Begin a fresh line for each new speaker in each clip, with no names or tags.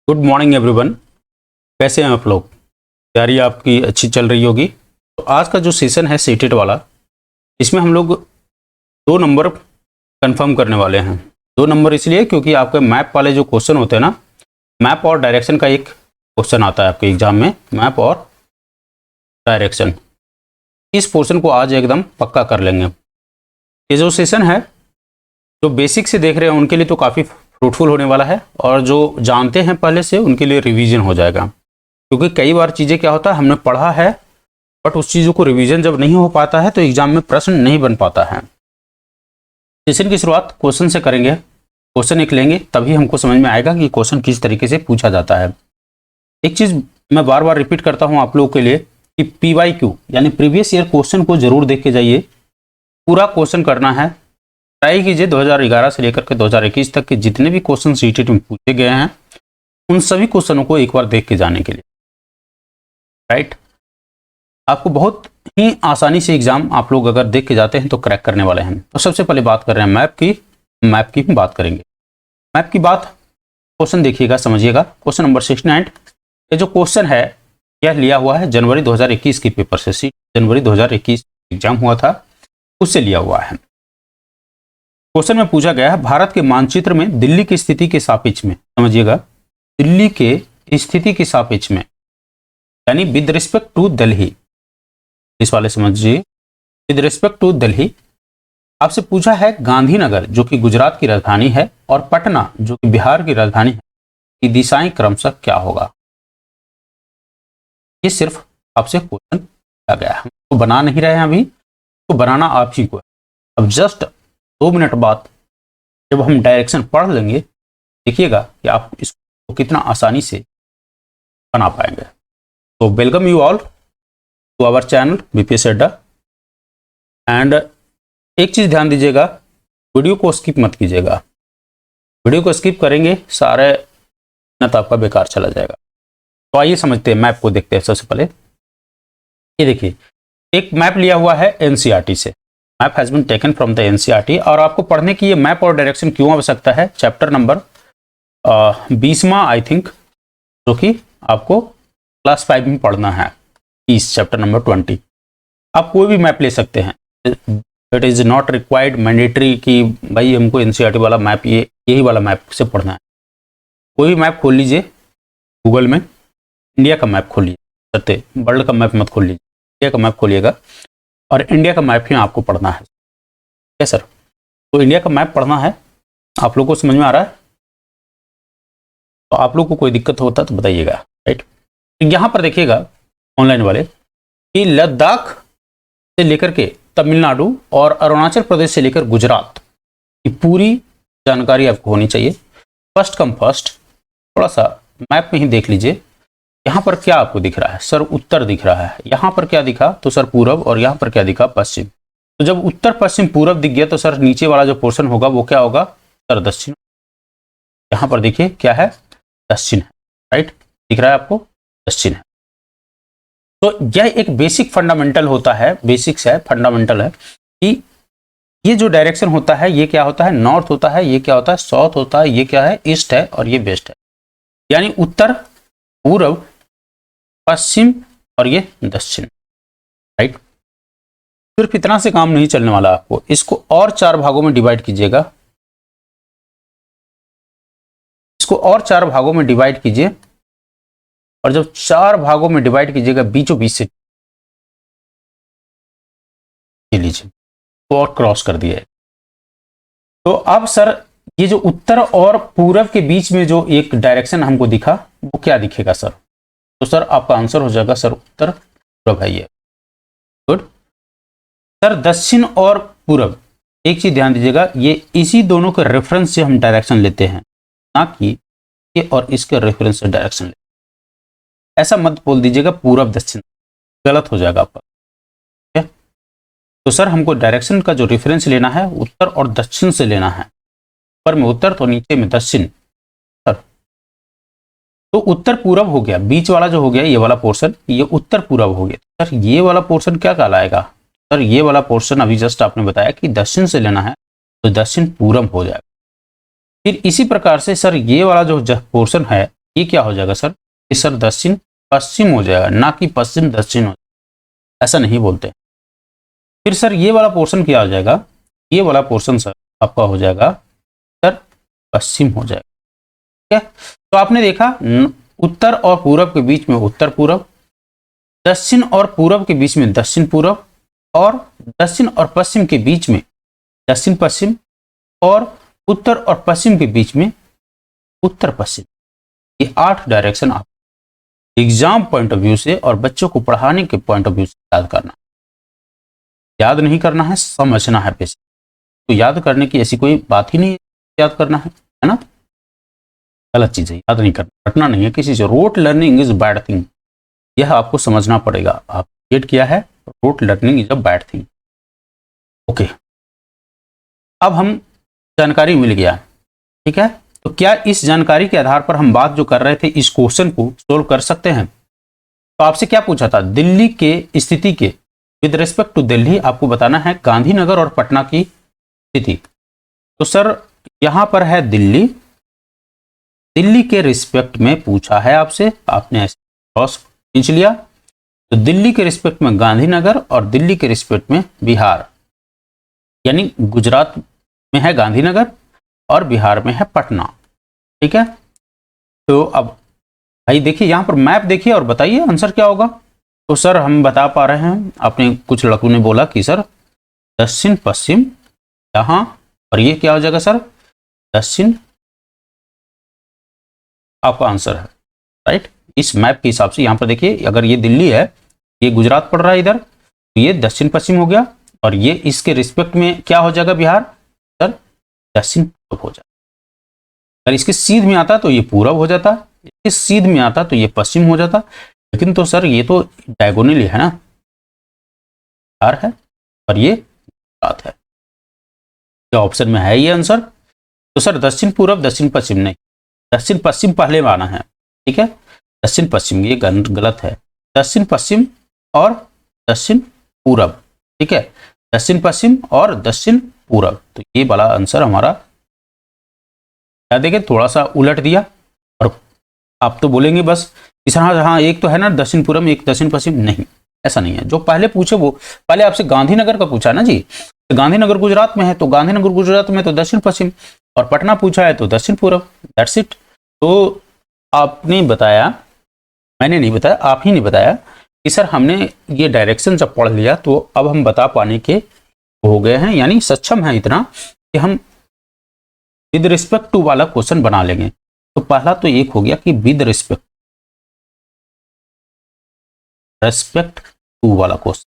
Good morning everyone. कैसे हैं आप लोग? तैयारी आपकी अच्छी चल रही होगी। तो आज का जो सेशन है सीटेट वाला, इसमें हम लोग 2 नंबर कंफर्म करने वाले हैं। 2 नंबर इसलिए क्योंकि आपके मैप वाले जो क्वेश्चन होते हैं ना, मैप और डायरेक्शन का एक क्वेश्चन आता है आपके एग्जाम में, मैप और डायरेक्शन। इस पोर्शन को आज एकदम पक्का कर लेंगे। ये जो सेशन है, जो बेसिक से देख रहे हैं उनके लिए तो काफ़ी फ्रूटफुल होने वाला है, और जो जानते हैं पहले से उनके लिए रिवीजन हो जाएगा। क्योंकि कई बार चीज़ें क्या होता है, हमने पढ़ा है बट उस चीज़ों को रिवीजन जब नहीं हो पाता है तो एग्जाम में प्रश्न नहीं बन पाता है। सेशन की शुरुआत क्वेश्चन से करेंगे। क्वेश्चन एक लेंगे तभी हमको समझ में आएगा कि क्वेश्चन किस तरीके से पूछा जाता है। एक चीज़ मैं बार बार रिपीट करता हूँ आप लोगों के लिए कि PYQ यानी प्रीवियस ईयर क्वेश्चन को जरूर देख के जाइए। पूरा क्वेश्चन करना है, ट्राई कीजिए 2011 से लेकर के 2021 तक के जितने भी क्वेश्चन सीटेट में पूछे गए हैं उन सभी क्वेश्चनों को एक बार देख के जाने के लिए, राइट। आपको बहुत ही आसानी से एग्जाम आप लोग अगर देख के जाते हैं तो क्रैक करने वाले हैं। तो सबसे पहले बात कर रहे हैं मैप की बात करेंगे। मैप की बात, क्वेश्चन देखिएगा, समझिएगा। क्वेश्चन नंबर 69, ये जो क्वेश्चन है यह लिया हुआ है जनवरी 2021 के पेपर से। जनवरी 2021 एग्जाम हुआ था, उससे लिया हुआ है। क्वेश्चन में पूछा गया है, भारत के मानचित्र में दिल्ली की स्थिति के सापेक्ष में, समझिएगा, दिल्ली के स्थिति के सापेक्ष में यानी विद रिस्पेक्ट टू दिल्ली, इस वाले समझिए, विद रिस्पेक्ट टू दिल्ली। आपसे पूछा है गांधीनगर जो कि गुजरात की राजधानी है और पटना जो कि बिहार की राजधानी है की दिशाएं क्रमशः क्या होगा। ये सिर्फ आपसे क्वेश्चन पूछा गया है, तो बना नहीं रहे हैं अभी, तो बनाना आप ही को है। अब जस्ट 2 मिनट बाद जब हम डायरेक्शन पढ़ लेंगे, देखिएगा कि आप इसको कितना आसानी से बना पाएंगे। तो welcome you all to our channel BPS अड्डा। एंड एक चीज़ ध्यान दीजिएगा, वीडियो को स्किप मत कीजिएगा। वीडियो को स्किप करेंगे सारे मेहनत आपका बेकार चला जाएगा। तो आइए समझते हैं, मैप को देखते हैं। सबसे पहले ये देखिए, एक मैप लिया हुआ है NCERT से। Map has been taken from the NCERT। और आपको पढ़ने की ये मैप और डायरेक्शन क्यों आवश्यकता है, चैप्टर नंबर 20वां आई थिंक, जो कि आपको क्लास 5 में पढ़ना है, इस चैप्टर नंबर 20। आप कोई भी मैप ले सकते हैं, it is not required mandatory कि भाई हमको NCERT वाला मैप, यही वाला मैप से पढ़ना है। कोई भी मैप खोल लीजिए गूगल में, इंडिया का मैप खोलिए, करते वर्ल्ड का मैप मत खोल लीजिए, इंडिया का मैप खोलिएगा और इंडिया का मैप ही आपको पढ़ना है। क्या सर? तो इंडिया का मैप पढ़ना है। आप लोगों को समझ में आ रहा है? तो आप लोग को कोई दिक्कत होता तो बताइएगा, राइट। तो यहाँ पर देखिएगा ऑनलाइन वाले कि लद्दाख से लेकर के तमिलनाडु और अरुणाचल प्रदेश से लेकर गुजरात की पूरी जानकारी आपको होनी चाहिए। फर्स्ट कम फर्स्ट, थोड़ा सा मैप में ही देख लीजिए। यहाँ पर क्या आपको दिख रहा है सर? उत्तर दिख रहा है। यहाँ पर क्या दिखा तो सर पूरब, और यहाँ पर क्या दिखा पश्चिम। तो जब उत्तर पश्चिम पूरब दिख गया तो सर नीचे वाला जो पोर्शन होगा वो क्या होगा सर? दक्षिण। यहाँ पर देखिए क्या है, दक्षिण है, राइट, दिख रहा है आपको, दक्षिण है। तो यह एक बेसिक फंडामेंटल होता है, बेसिक्स है, फंडामेंटल है कि ये जो डायरेक्शन होता है ये क्या होता है, नॉर्थ होता है, ये क्या होता है, साउथ होता है, ये क्या है, ईस्ट है, और ये वेस्ट है। यानी उत्तर, पूरब, पश्चिम और ये दक्षिण, राइट। सिर्फ इतना से काम नहीं चलने वाला आपको, इसको और 4 भागों में डिवाइड कीजिएगा। इसको और 4 भागों में डिवाइड कीजिए, और जब 4 भागों में डिवाइड कीजिएगा बीचों बीच से लीजिए तो और क्रॉस कर दिया है। तो अब सर ये जो उत्तर और पूरब के बीच में जो एक डायरेक्शन हमको दिखा वो क्या दिखेगा सर? तो सर आपका आंसर हो जाएगा सर उत्तर पूरब है ये। गुड सर, दक्षिण और पूरब, एक चीज ध्यान दीजिएगा, ये इसी दोनों के रेफरेंस से हम डायरेक्शन लेते हैं, ना कि ये और इसके रेफरेंस से डायरेक्शन लेते हैं। ऐसा मत बोल दीजिएगा पूरब दक्षिण, गलत हो जाएगा आपका। ठीक है, तो सर हमको डायरेक्शन का जो रेफरेंस लेना है उत्तर और दक्षिण से लेना है। ऊपर में उत्तर तो नीचे में दक्षिण सर। तो उत्तर पूरब हो गया, बीच वाला जो हो गया ये वाला पोर्शन, ये उत्तर पूरब हो गया। सर ये वाला पोर्शन क्या कहलाएगा? सर ये वाला पोर्शन अभी जस्ट आपने बताया कि दक्षिण से लेना है तो दक्षिण पूरब हो जाएगा। फिर इसी प्रकार से सर ये वाला जो पोर्शन है ये क्या हो जाएगा सर? ये सर दक्षिण पश्चिम हो जाएगा, ना कि पश्चिम दक्षिण हो जाएगा, ऐसा नहीं बोलते। फिर सर ये वाला पोर्शन क्या हो जाएगा? ये वाला पोर्शन सर आपका हो जाएगा सर पश्चिम हो जाएगा। ठीक है, तो आपने देखा उत्तर और पूरब के बीच में उत्तर पूरब, दक्षिण और पूरब के बीच में दक्षिण पूरब, और दक्षिण और पश्चिम के बीच में दक्षिण पश्चिम, और उत्तर और पश्चिम के बीच में उत्तर पश्चिम। ये 8 डायरेक्शन आप एग्जाम पॉइंट ऑफ व्यू से और बच्चों को पढ़ाने के पॉइंट ऑफ व्यू से याद करना, याद नहीं करना है, समझना है बेसिक। तो याद करने की ऐसी कोई बात ही नहीं है, याद करना है ना? गलत चीज है, याद नहीं करना, रटना नहीं है किसी से। Rote learning is bad thing, यह आपको समझना पड़ेगा। आप गेट किया है, rote learning is a bad thing. Okay, अब हम जानकारी मिल गया, ठीक है। तो क्या इस जानकारी के आधार पर हम बात जो कर रहे थे इस क्वेश्चन को सोल्व कर सकते हैं? तो आपसे क्या पूछा था? दिल्ली के स्थिति के विद रिस्पेक्ट टू दिल्ली आपको बताना है गांधीनगर और पटना की स्थिति। तो सर यहां पर है दिल्ली, दिल्ली के रिस्पेक्ट में पूछा है आपसे, आपने ऐसे क्रॉस खींच लिया। तो दिल्ली के रिस्पेक्ट में गांधीनगर और दिल्ली के रिस्पेक्ट में बिहार, यानी गुजरात में है गांधीनगर और बिहार में है पटना। ठीक है, तो अब भाई देखिए यहां पर मैप देखिए और बताइए आंसर क्या होगा। तो सर हम बता पा रहे हैं, आपने कुछ लड़कों ने बोला कि सर दक्षिण पश्चिम यहां, और ये क्या हो जाएगा सर? दक्षिण, आपका आंसर है राइट। इस मैप के हिसाब से यहां पर देखिए, अगर ये दिल्ली है, ये गुजरात पड़ रहा है इधर, तो ये दक्षिण पश्चिम हो गया, और ये इसके रिस्पेक्ट में क्या हो जाएगा बिहार? सर दक्षिण पूर्व हो जाएगा। अगर इसके सीध में आता तो ये पूरब हो जाता, इसके सीध में आता तो ये पश्चिम हो जाता। लेकिन तो सर ये तो डायगोनली है ना, बिहार है और ये गुजरात है, क्या ऑप्शन में है ये आंसर? तो सर दक्षिण पूरब दक्षिण पश्चिम नहीं, दक्षिण पश्चिम पहले में आना है। ठीक है, दक्षिण पश्चिम ये गलत है, दक्षिण पश्चिम और दक्षिण पूरब। ठीक है, दक्षिण पश्चिम और दक्षिण पूरब, तो ये वाला आंसर हमारा क्या देंगे, थोड़ा सा उलट दिया। और आप तो बोलेंगे बस इस हाँ एक तो है ना दक्षिण पूरब, एक दक्षिण पश्चिम, नहीं ऐसा नहीं है। जो पहले पूछे वो पहले आपसे गांधीनगर का पूछा ना जी, तो गांधीनगर गुजरात में है, तो गांधीनगर गुजरात में तो दक्षिण पश्चिम, और पटना पूछा है तो दक्षिण पूरब, दैट्स इट। तो आपने बताया, मैंने नहीं बताया, आप ही ने बताया कि सर हमने ये डायरेक्शन जब पढ़ लिया तो अब हम बता पाने के हो गए हैं, यानी सक्षम है इतना कि हम विद रिस्पेक्ट टू वाला क्वेश्चन बना लेंगे। तो पहला तो एक हो गया कि विद रिस्पेक्ट टू वाला क्वेश्चन,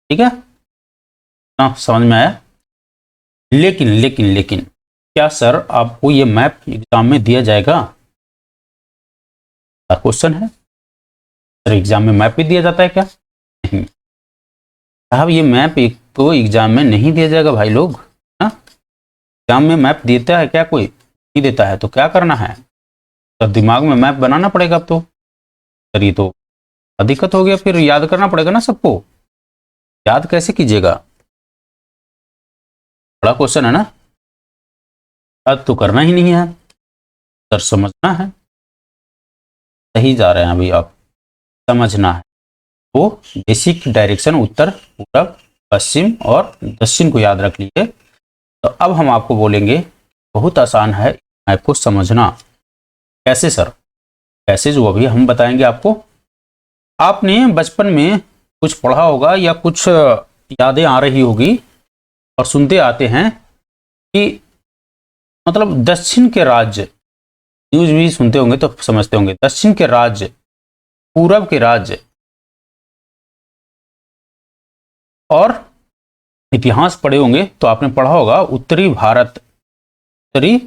ठीक है ना, समझ में आया। लेकिन लेकिन लेकिन क्या सर आपको ये मैप एग्जाम में दिया जाएगा? क्वेश्चन है सर, एग्जाम में मैप भी दिया जाता है क्या? नहीं साहब, ये मैप एक तो एग्जाम में नहीं दिया जाएगा भाई लोग, ना एग्जाम में मैप देता है क्या? कोई नहीं देता है, तो क्या करना है तो दिमाग में मैप बनाना पड़ेगा। अब तो सर ये तो दिक्कत हो गया, फिर याद करना पड़ेगा ना सबको, याद कैसे कीजिएगा? बड़ा क्वेश्चन है ना, याद तो करना ही नहीं है सर, समझना है। सही जा रहे हैं अभी आप, समझना है। तो बेसिक डायरेक्शन उत्तर पूरब पश्चिम और दक्षिण को याद रख लीजिए। तो अब हम आपको बोलेंगे, बहुत आसान है मैप को समझना। कैसे सर? कैसे जो अभी हम बताएंगे आपको। आपने बचपन में कुछ पढ़ा होगा या कुछ यादें आ रही होगी और सुनते आते हैं कि मतलब दक्षिण के राज्य, न्यूज भी सुनते होंगे तो समझते होंगे, दक्षिण के राज्य, पूरब के राज्य, और इतिहास पढ़े होंगे तो आपने पढ़ा होगा उत्तरी भारत, उत्तरी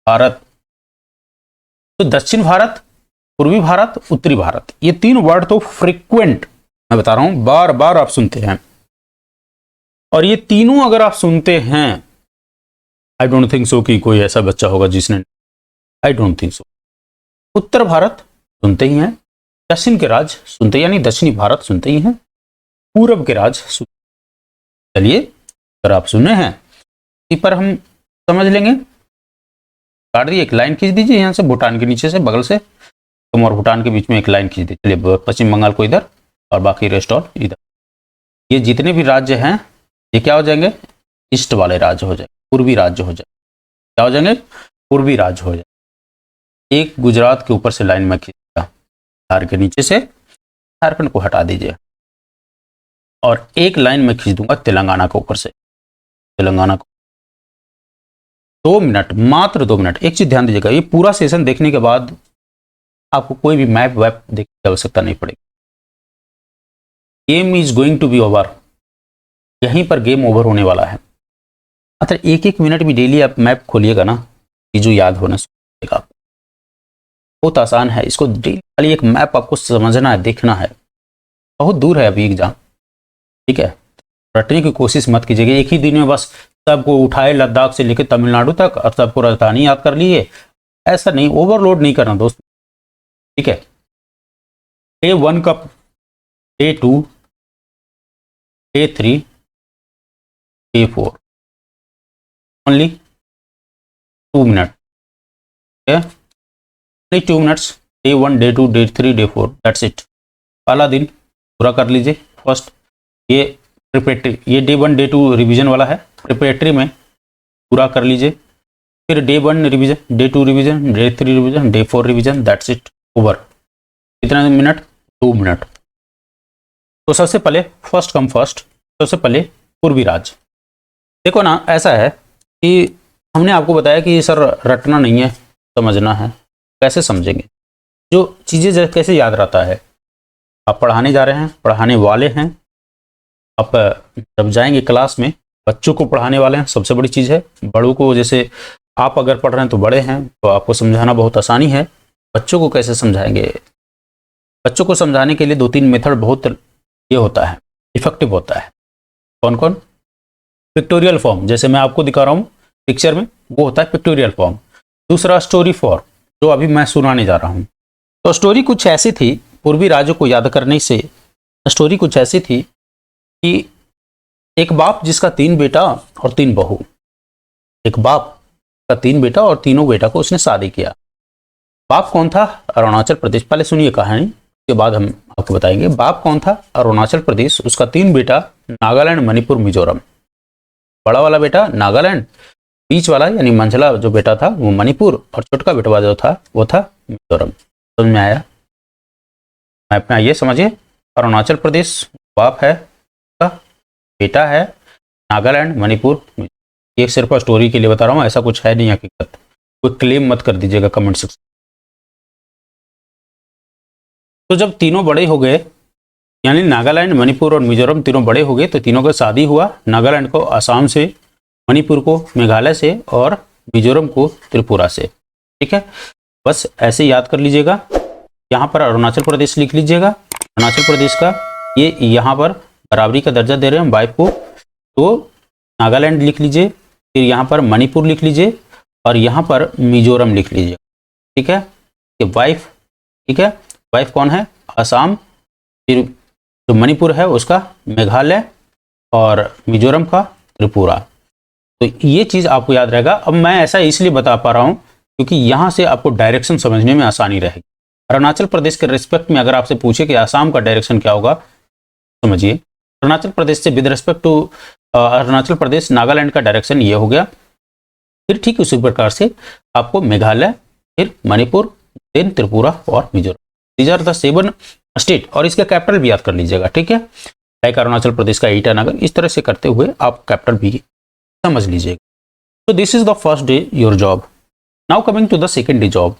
भारत। तो दक्षिण भारत, पूर्वी भारत, उत्तरी भारत, ये तीन वर्ड तो फ्रीक्वेंट मैं बता रहा हूं, बार बार आप सुनते हैं। और ये तीनों अगर आप सुनते हैं, आई डोंट थिंक सो कि कोई ऐसा बच्चा होगा जिसने, आई डोंट थिंक सो। उत्तर भारत सुनते ही हैं, दक्षिण के राज्य सुनते यानी दक्षिणी भारत सुनते ही हैं, पूरब के राज्य सुनते। चलिए अगर आप सुने हैं इस पर हम समझ लेंगे। काट दिए, एक लाइन खींच दीजिए यहाँ से, भूटान के नीचे से बगल से, असम और भूटान के बीच में एक लाइन खींच दी, चलिए पश्चिम बंगाल को इधर और बाकी रेस्ट ऑल इधर। ये जितने भी राज्य हैं ये क्या हो जाएंगे, ईस्ट वाले राज्य हो जाएंगे, पूर्वी राज्य हो जाएंगे। क्या हो जाएंगे, पूर्वी राज्य हो जाएंगे। एक गुजरात के ऊपर से लाइन में खींचेगा, बिहार के नीचे से झारखंड को हटा दीजिए, और एक लाइन में खींच दूंगा तेलंगाना के ऊपर से, तेलंगाना को। 2 मिनट, मात्र 2 मिनट। एक चीज ध्यान दीजिएगा, ये पूरा सेशन देखने के बाद आपको कोई भी मैप वैप देखने की आवश्यकता नहीं पड़ेगी। Game is going to be over, यहीं पर गेम ओवर होने वाला है। मतलब 1-1 मिनट भी डेली आप मैप खोलिएगा ना, चीजों याद होना शुरू होगा। बहुत आसान है, इसको डेली खाली एक मैप आपको समझना है, देखना है। बहुत दूर है अभी एग्जाम, ठीक है। रटने की कोशिश मत कीजिएगा एक ही दिन में बस सबको उठाए लद्दाख से लेकर तमिलनाडु तक और सबको राजधानी याद कर लिए। ऐसा नहीं, ओवरलोड नहीं करना दोस्त, ठीक है। डे 1 का, day 2, day 3, day 4, only 2 minute, ठीक है, only 2 minutes. Day 1, day 2, day 3, day 4, that's it. पहला दिन पूरा कर लीजिए। फर्स्ट ये प्रिपरेटरी, ये डे 1 डे 2 रिवीजन वाला है, प्रिपरेटरी में पूरा कर लीजिए। फिर day 1 revision, day 2 revision, day 3 revision, day 4 revision, that's it, over. कितना मिनट, 2 मिनट। तो सबसे पहले फर्स्ट कम फर्स्ट, सबसे पहले पूर्वी राज्य। देखो ना, ऐसा है कि हमने आपको बताया कि सर रटना नहीं है, समझना है। कैसे समझेंगे, जो चीज़ें कैसे याद रहता है। आप पढ़ाने जा रहे हैं, पढ़ाने वाले हैं, आप जब जाएंगे क्लास में बच्चों को पढ़ाने वाले हैं, सबसे बड़ी चीज़ है। बड़ों को, जैसे आप अगर पढ़ रहे हैं तो बड़े हैं तो आपको समझाना बहुत आसानी है। बच्चों को कैसे समझाएंगे, बच्चों को समझाने के लिए 2-3 मेथड बहुत ये होता है, इफेक्टिव होता है। कौन कौन, पिक्टोरियल फॉर्म, जैसे मैं आपको दिखा रहा हूँ पिक्चर में, वो होता है पिक्टोरियल फॉर्म। दूसरा स्टोरी फॉर्म, जो अभी मैं सुनाने जा रहा हूँ। तो स्टोरी कुछ ऐसी थी, पूर्वी राज्यों को याद करने से स्टोरी कुछ ऐसी थी कि एक बाप जिसका 3 बेटा और 3 बहू, एक बाप का 3 बेटा और तीनों बेटा को उसने शादी किया। बाप कौन था, अरुणाचल प्रदेश। पहले सुनिए कहानी, उसके बाद हम आपको बताएंगे। बाप कौन था, अरुणाचल प्रदेश। उसका 3 बेटा नागालैंड, मणिपुर, मिजोरम। बड़ा वाला बेटा नागालैंड, बीच वाला यानी मंझला जो बेटा था वो मणिपुर, और छोटका बेटवा जो था वो था मिजोरम। समझ में आया, मैप में आइए समझिए। अरुणाचल प्रदेश बाप है, बेटा है नागालैंड, मणिपुर। ये सिर्फ स्टोरी के लिए बता रहा हूँ, ऐसा कुछ है नहीं हकीकत। कोई क्लेम मत कर दीजिएगा कमेंट सेक्शन। तो जब तीनों बड़े हो गए, यानी नागालैंड, मणिपुर और मिजोरम तीनों बड़े हो गए, तो तीनों का शादी हुआ। नागालैंड को आसाम से, मणिपुर को मेघालय से और मिजोरम को त्रिपुरा से, ठीक है। बस ऐसे याद कर लीजिएगा। यहाँ पर अरुणाचल प्रदेश लिख लीजिएगा। अरुणाचल प्रदेश का ये यहाँ पर बराबरी का दर्जा दे रहे हैं वाइफ को, तो नागालैंड लिख लीजिए, फिर यहाँ पर मणिपुर लिख लीजिए और यहाँ पर मिजोरम लिख लीजिए, ठीक है। ये वाइफ, ठीक है। वाइफ कौन है, असम, फिर जो मणिपुर है उसका मेघालय और मिजोरम का त्रिपुरा। तो ये चीज़ आपको याद रहेगा। अब मैं ऐसा इसलिए बता पा रहा हूँ क्योंकि यहाँ से आपको डायरेक्शन समझने में आसानी रहेगी। अरुणाचल प्रदेश के रिस्पेक्ट में अगर आपसे पूछे कि आसाम का डायरेक्शन क्या होगा, समझिए अरुणाचल प्रदेश से with respect to Arunachal Pradesh, Nagaland का डायरेक्शन ये हो गया। फिर ठीक उसी प्रकार से आपको मेघालय, फिर मणिपुर, देन त्रिपुरा और Mizoram. These are the 7 state, और इसका कैपिटल भी याद कर लीजिएगा, ठीक है। लाइक अरुणाचल प्रदेश का ईटानगर, इस तरह से करते हुए आप कैपिटल भी समझ लीजिएगा। तो this is the first day your job. Now coming to the second day job.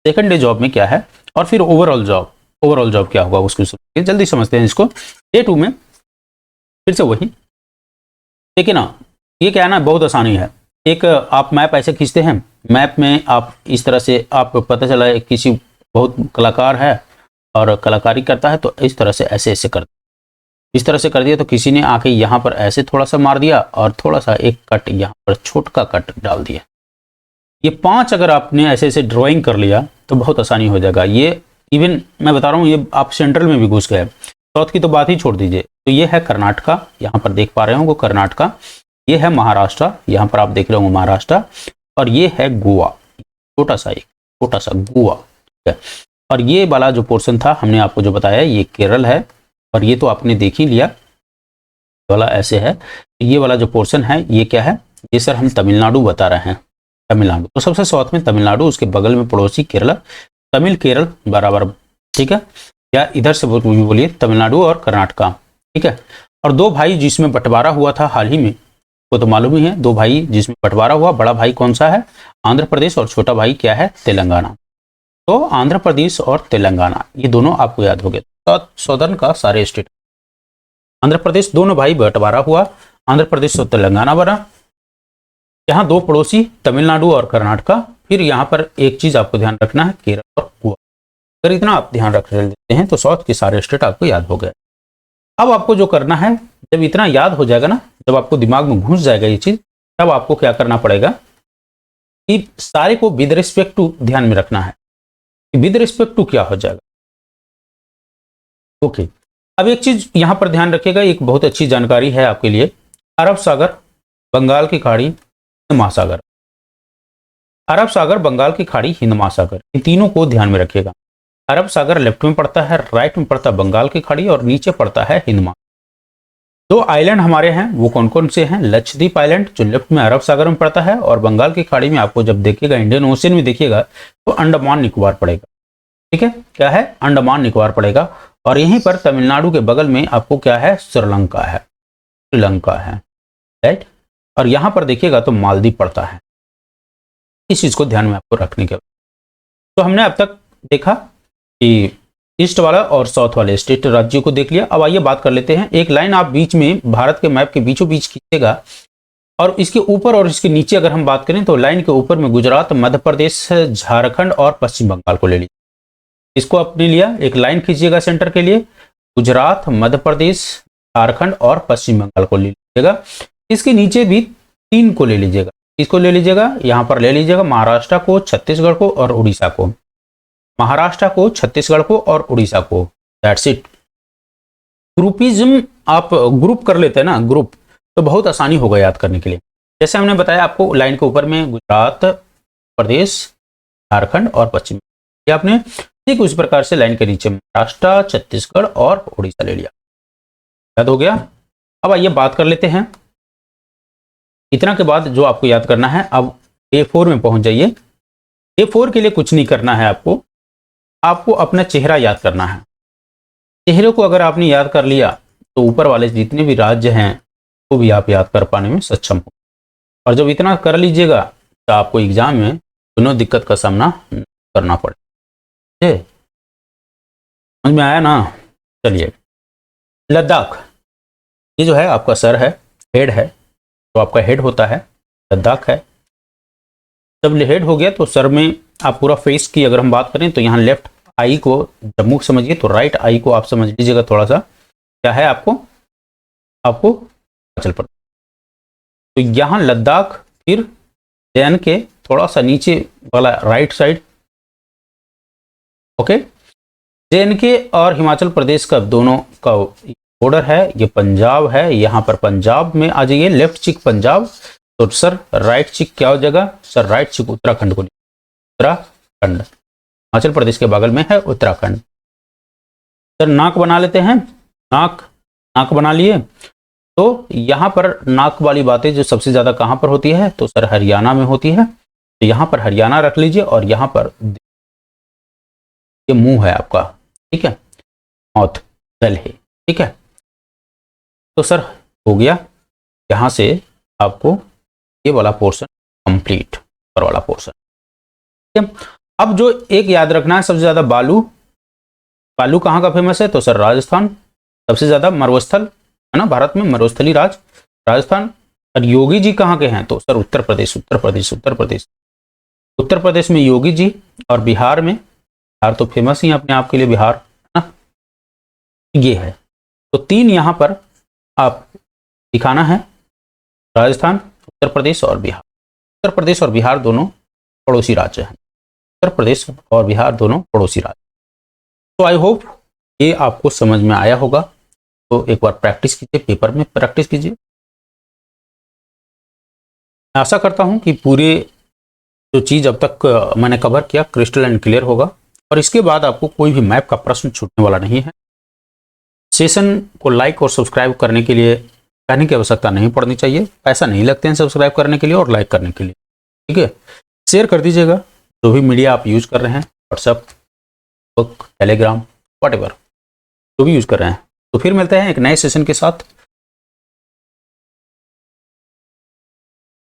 Second day job में क्या है, और फिर ओवरऑल जॉब, ओवरऑल जॉब क्या होगा उसको जल्दी समझते हैं इसको। डे 2 में फिर से वही, देखिए ना, ये क्या है ना, बहुत आसानी है। एक आप मैप ऐसे खींचते हैं, मैप में आप इस तरह से, आप पता चला है किसी बहुत कलाकार है और कलाकारी करता है, तो इस तरह से ऐसे ऐसे कर, इस तरह से कर दिया, तो किसी ने आके यहाँ पर ऐसे थोड़ा सा मार दिया और थोड़ा सा एक कट यहाँ पर छोटा कट डाल दिया। ये 5 अगर आपने ऐसे ऐसे ड्राइंग कर लिया तो बहुत आसानी हो जाएगा। ये इवन मैं बता रहा हूँ, ये आप सेंट्रल में भी घुस गए, साउथ की तो बात ही छोड़ दीजिए। तो ये है कर्नाटका, यहाँ पर देख पा रहे होंगे कर्नाटका। ये है महाराष्ट्र, यहाँ पर आप देख रहे होंगे महाराष्ट्र। और ये है गोवा, छोटा सा, एक छोटा सा गोवा, ठीक है। और ये वाला जो पोर्शन था हमने आपको जो बताया ये केरल है, और ये तो आपने देख ही लिया वाला ऐसे है। ये वाला जो पोर्शन है ये क्या है, ये सर हम तमिलनाडु बता रहे हैं, तमिलनाडु। तो सबसे साउथ में तमिलनाडु, उसके बगल में पड़ोसी केरला, तमिल केरल बराबर, ठीक है। या इधर से बोलिए तमिलनाडु और कर्नाटका, ठीक है। और दो भाई जिसमें बंटवारा हुआ था हाल ही में, वो तो मालूम ही है, दो भाई जिसमें बंटवारा हुआ, बड़ा भाई कौन सा है, आंध्र प्रदेश, और छोटा भाई क्या है, तेलंगाना। तो आंध्र प्रदेश और तेलंगाना ये दोनों आपको याद हो गए। तो सौदर्न का सारे स्टेट, आंध्र प्रदेश दोनों भाई बंटवारा हुआ, आंध्र प्रदेश और तेलंगाना बना। यहाँ दो पड़ोसी तमिलनाडु और कर्नाटका। फिर यहाँ पर एक चीज आपको ध्यान रखना है, केरल और गोवा। अगर इतना आप ध्यान रख लेते हैं तो साउथ के सारे स्टेट आपको याद हो गए। अब आपको जो करना है, जब इतना याद हो जाएगा ना, जब आपको दिमाग में घुस जाएगा ये चीज, तब आपको क्या करना पड़ेगा कि सारे को विद रिस्पेक्ट टू ध्यान में रखना है। विद रिस्पेक्ट टू क्या हो जाएगा, ओके। अब एक चीज यहां पर ध्यान रखिएगा, एक बहुत अच्छी जानकारी है आपके लिए। अरब सागर, बंगाल की खाड़ी, हिंद महासागर। अरब सागर, बंगाल की खाड़ी, हिंद महासागर, इन तीनों को ध्यान में रखिएगा। अरब सागर लेफ्ट में पड़ता है, राइट में पड़ता है बंगाल की खाड़ी, और नीचे पड़ता है हिंद महासागर। दो आइलैंड हमारे हैं, वो कौन कौन से हैं, लक्षद्वीप आइलैंड जो लेफ्ट में अरब सागर में पड़ता है, और बंगाल की खाड़ी में आपको जब देखिएगा, इंडियन ओशन में देखिएगा तो अंडमान निकोबार पड़ेगा, ठीक है। क्या है, अंडमान निकोबार पड़ेगा। और यहीं पर तमिलनाडु के बगल में आपको क्या है, श्रीलंका है, श्रीलंका है, राइट। और यहां पर देखिएगा तो मालदीव पड़ता है। इस चीज को ध्यान में आपको रखने के। तो हमने अब तक देखा कि ईस्ट वाला और साउथ वाले स्टेट राज्यों को देख लिया। अब आइए बात कर लेते हैं। एक लाइन आप बीच में भारत के मैप के बीचों बीच खींचेगा, और इसके ऊपर और इसके नीचे अगर हम बात करें तो लाइन के ऊपर में गुजरात, मध्य प्रदेश, झारखंड और पश्चिम बंगाल को ले लीजिए। इसको अपने लिया, एक लाइन खींचिएगा सेंटर के लिए, गुजरात, मध्य प्रदेश, झारखंड और पश्चिम बंगाल को ले लीजिएगा। इसके नीचे भी तीन को ले लीजिएगा। इसको ले लीजिएगा, यहां पर ले लीजिएगा महाराष्ट्र को, छत्तीसगढ़ को और उड़ीसा को। महाराष्ट्र को, छत्तीसगढ़ को और उड़ीसा को, दैट्स इट। ग्रुपिज्म आप ग्रुप कर लेते हैं ना, ग्रुप, तो बहुत आसानी होगा याद करने के लिए। जैसे हमने बताया आपको, लाइन के ऊपर में गुजरात, प्रदेश, झारखंड और पश्चिम, ये आपने ठीक उस प्रकार से लाइन के नीचे महाराष्ट्र, छत्तीसगढ़ और उड़ीसा ले लिया। याद हो गया। अब आइए बात कर लेते हैं। इतना के बाद जो आपको याद करना है, अब A4 में पहुंच जाइए। A4 के लिए कुछ नहीं करना है आपको, आपको अपना चेहरा याद करना है। चेहरे को अगर आपने याद कर लिया तो ऊपर वाले जितने भी राज्य हैं वो भी आप याद कर पाने में सक्षम हो। और जब इतना कर लीजिएगा तो आपको एग्जाम में दोनों दिक्कत का सामना करना पड़े। समझ में आया ना। चलिए, लद्दाख, ये जो है आपका सर है, हेड है, तो आपका हेड होता है, लद्दाख है। जब हेड हो गया तो सर में आप पूरा फेस की अगर हम बात करें तो यहाँ लेफ्ट आई को जम्मू समझिए, तो राइट आई को आप समझ लीजिएगा थोड़ा सा, क्या है आपको हिमाचल प्रदेश। तो यहाँ लद्दाख, फिर जैन के थोड़ा सा नीचे वाला राइट साइड, ओके। जे और हिमाचल प्रदेश का दोनों का बॉर्डर है, ये पंजाब है। यहाँ पर पंजाब में आ जाइए, लेफ्ट चिक पंजाब, तो सर राइट चिक क्या हो जाएगा, सर राइट चिक उत्तराखंड को, उत्तराखंड हिमाचल प्रदेश के बगल में है उत्तराखंड। सर नाक बना लेते हैं, नाक बना लिए। तो यहाँ पर नाक वाली बातें जो सबसे ज्यादा कहाँ पर होती है, तो सर हरियाणा में होती है। तो यहाँ पर हरियाणा रख लीजिए, और यहाँ पर ये मुंह है आपका, ठीक है, माउथ, दिल्ली, ठीक है। तो सर हो गया, यहां से आपको ये वाला पोर्शन कंप्लीट, ऊपर वाला पोर्शन, ठीक है। अब जो एक याद रखना है, सबसे ज्यादा बालू कहाँ का फेमस है, तो सर राजस्थान। सबसे ज्यादा मरुस्थल है ना भारत में, मरुस्थली राजस्थान। और योगी जी कहाँ के हैं, तो सर उत्तर प्रदेश में योगी जी। और बिहार में, बिहार तो फेमस ही अपने आप के लिए, बिहार है ना, ये है। तो तीन यहां पर आप दिखाना है, राजस्थान, उत्तर प्रदेश और बिहार। उत्तर प्रदेश और बिहार दोनों पड़ोसी राज्य हैं, उत्तर प्रदेश और बिहार दोनों पड़ोसी राज्य। तो आई होप ये आपको समझ में आया होगा। तो एक बार प्रैक्टिस कीजिए, पेपर में प्रैक्टिस कीजिए। आशा करता हूं कि पूरे जो चीज अब तक मैंने कवर किया क्रिस्टल एंड क्लियर होगा। और इसके बाद आपको कोई भी मैप का प्रश्न छूटने वाला नहीं है। सेशन को लाइक और सब्सक्राइब करने के लिए कहने की आवश्यकता नहीं पड़नी चाहिए, पैसा नहीं लगते हैं सब्सक्राइब करने के लिए और लाइक करने के लिए, ठीक है। शेयर कर दीजिएगा जो भी मीडिया आप यूज कर रहे हैं, व्हाट्सएप, फेसबुक, टेलीग्राम, व्हाटएवर जो भी यूज कर रहे हैं। तो फिर मिलते हैं एक नए सेशन के साथ।